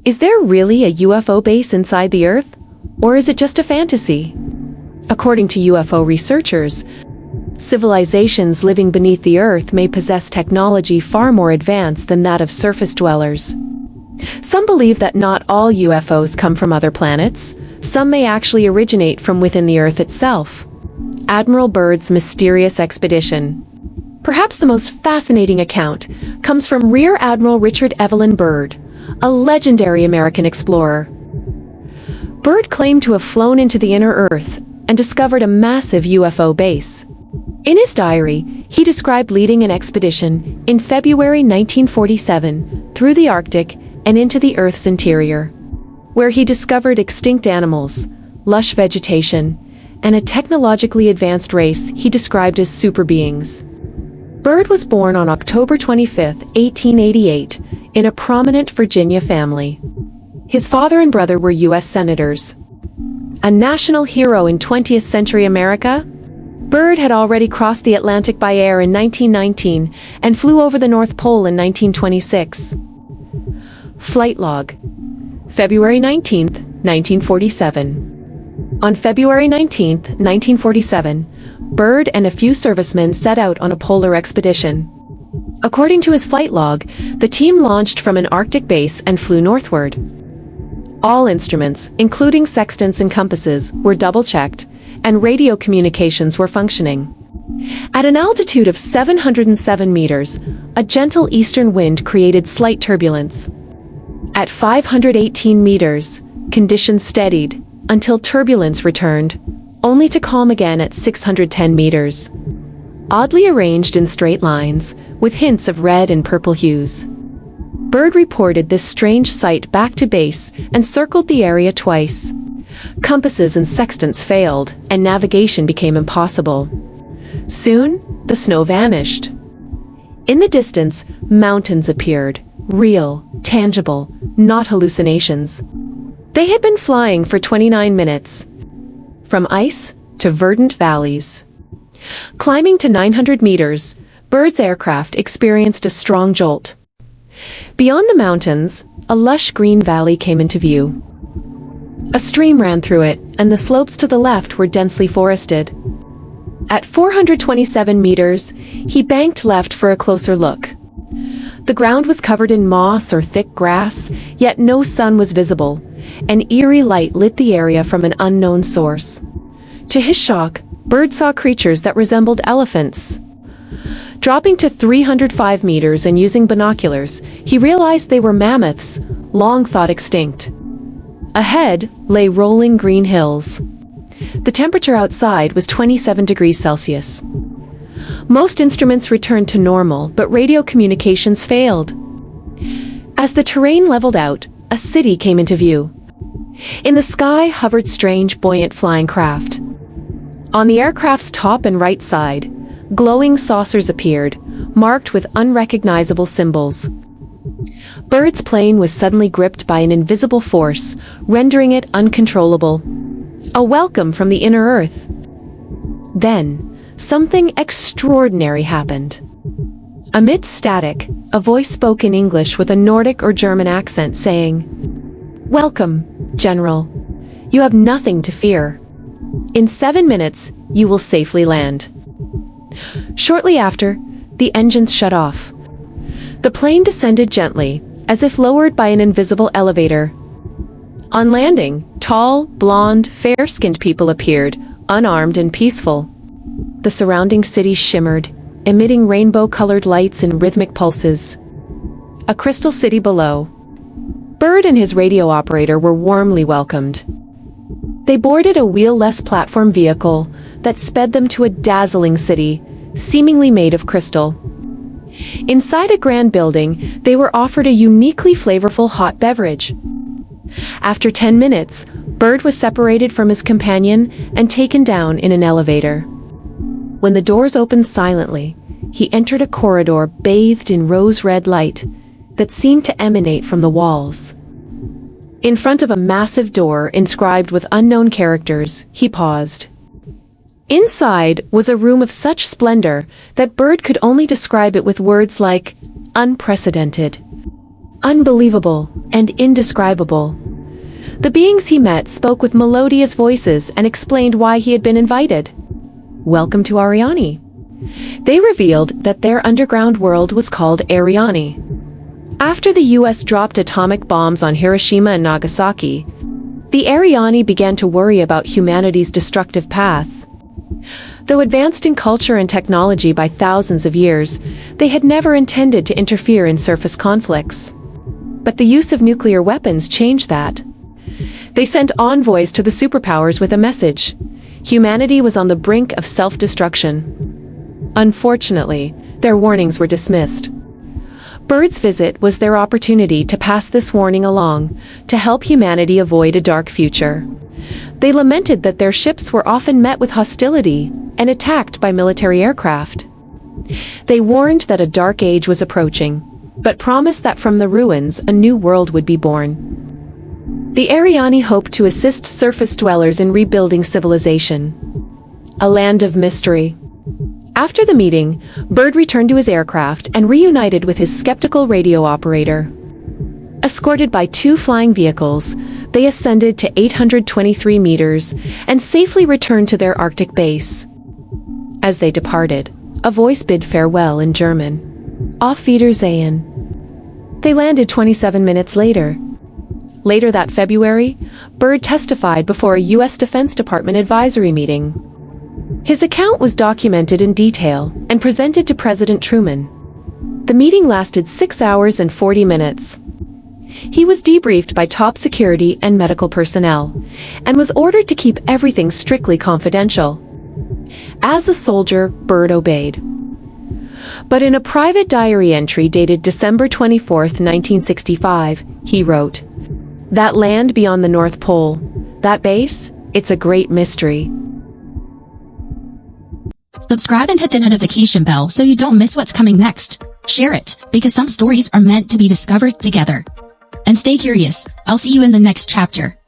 Is there really a UFO base inside the Earth? Or is it just a fantasy? According to UFO researchers, civilizations living beneath the Earth may possess technology far more advanced than that of surface dwellers. Some believe that not all UFOs come from other planets. Some may actually originate from within the Earth itself. Admiral Byrd's mysterious expedition. Perhaps the most fascinating account comes from Rear Admiral Richard Byrd, a legendary American explorer. Byrd claimed to have flown into the inner Earth and discovered a massive UFO base. In his diary, he described leading an expedition in February 1947 through the Arctic and into the Earth's interior, where he discovered extinct animals, lush vegetation, and a technologically advanced race he described as super beings. Byrd was born on October 25, 1888, in a prominent Virginia family. His father and brother were U.S. senators. A national hero in 20th century America, Byrd had already crossed the Atlantic by air in 1919 and flew over the North Pole in 1926. Flight log. February 19, 1947. On February 19, 1947, Byrd and a few servicemen set out on a polar expedition. According to his flight log, the team launched from an Arctic base and flew northward. All instruments, including sextants and compasses, were double-checked, and radio communications were functioning. At an altitude of 707 meters, a gentle eastern wind created slight turbulence. At 518 meters, conditions steadied until turbulence returned, only to calm again at 610 meters. Oddly arranged in straight lines, with hints of red and purple hues. Byrd reported this strange sight back to base and circled the area twice. Compasses and sextants failed, and navigation became impossible. Soon, the snow vanished. In the distance, mountains appeared, real, tangible, not hallucinations. They had been flying for 29 minutes. From ice to verdant valleys. Climbing to 900 meters, Byrd's aircraft experienced a strong jolt. Beyond the mountains, a lush green valley came into view. A stream ran through it, and the slopes to the left were densely forested. At 427 meters, he banked left for a closer look. The ground was covered in moss or thick grass, yet no sun was visible. An eerie light lit the area from an unknown source. To his shock, Byrd saw creatures that resembled elephants. Dropping to 305 meters and using binoculars, he realized they were mammoths, long thought extinct. Ahead lay rolling green hills. The temperature outside was 27 degrees Celsius. Most instruments returned to normal, but radio communications failed. As the terrain leveled out, a city came into view. In the sky hovered strange, buoyant flying craft. On the aircraft's top and right side, glowing saucers appeared, marked with unrecognizable symbols. Byrd's plane was suddenly gripped by an invisible force, rendering it uncontrollable. A welcome from the inner Earth. Then, something extraordinary happened. Amidst static, a voice spoke in English with a Nordic or German accent saying, "Welcome, General. You have nothing to fear. In 7 minutes, you will safely land." Shortly after, the engines shut off. The plane descended gently, as if lowered by an invisible elevator. On landing, tall, blonde, fair-skinned people appeared, unarmed and peaceful. The surrounding city shimmered, emitting rainbow-colored lights and rhythmic pulses. A crystal city below. Byrd and his radio operator were warmly welcomed. They boarded a wheel-less platform vehicle that sped them to a dazzling city, seemingly made of crystal. Inside a grand building, they were offered a uniquely flavorful hot beverage. After 10 minutes, Byrd was separated from his companion and taken down in an elevator. When the doors opened silently, he entered a corridor bathed in rose-red light that seemed to emanate from the walls. In front of a massive door inscribed with unknown characters, he paused. Inside was a room of such splendor that Byrd could only describe it with words like unprecedented. unbelievable, and indescribable. The beings he met spoke with melodious voices and explained why he had been invited. Welcome to Arianni. They revealed that their underground world was called Arianni. After the US dropped atomic bombs on Hiroshima and Nagasaki, the Arianni began to worry about humanity's destructive path. Though advanced in culture and technology by thousands of years, they had never intended to interfere in surface conflicts. But the use of nuclear weapons changed that. They sent envoys to the superpowers with a message. Humanity was on the brink of self-destruction. Unfortunately, their warnings were dismissed. Byrd's visit was their opportunity to pass this warning along, to help humanity avoid a dark future. They lamented that their ships were often met with hostility and attacked by military aircraft. They warned that a dark age was approaching, but promised that from the ruins a new world would be born. The Arianni hoped to assist surface dwellers in rebuilding civilization. A land of mystery. After the meeting, Byrd returned to his aircraft and reunited with his skeptical radio operator. Escorted by 2 flying vehicles, they ascended to 823 meters and safely returned to their Arctic base. As they departed, a voice bid farewell in German. Auf Wiedersehen. They landed 27 minutes later. Later that February, Byrd testified before a U.S. Defense Department advisory meeting. His account was documented in detail and presented to President Truman. The meeting lasted 6 hours and 40 minutes. He was debriefed by top security and medical personnel, and was ordered to keep everything strictly confidential. As a soldier, Byrd obeyed. But in a private diary entry dated December 24, 1965, he wrote, "That land beyond the North Pole, that base, it's a great mystery." Subscribe and hit the notification bell so you don't miss what's coming next. Share it, because some stories are meant to be discovered together. And stay curious, I'll see you in the next chapter.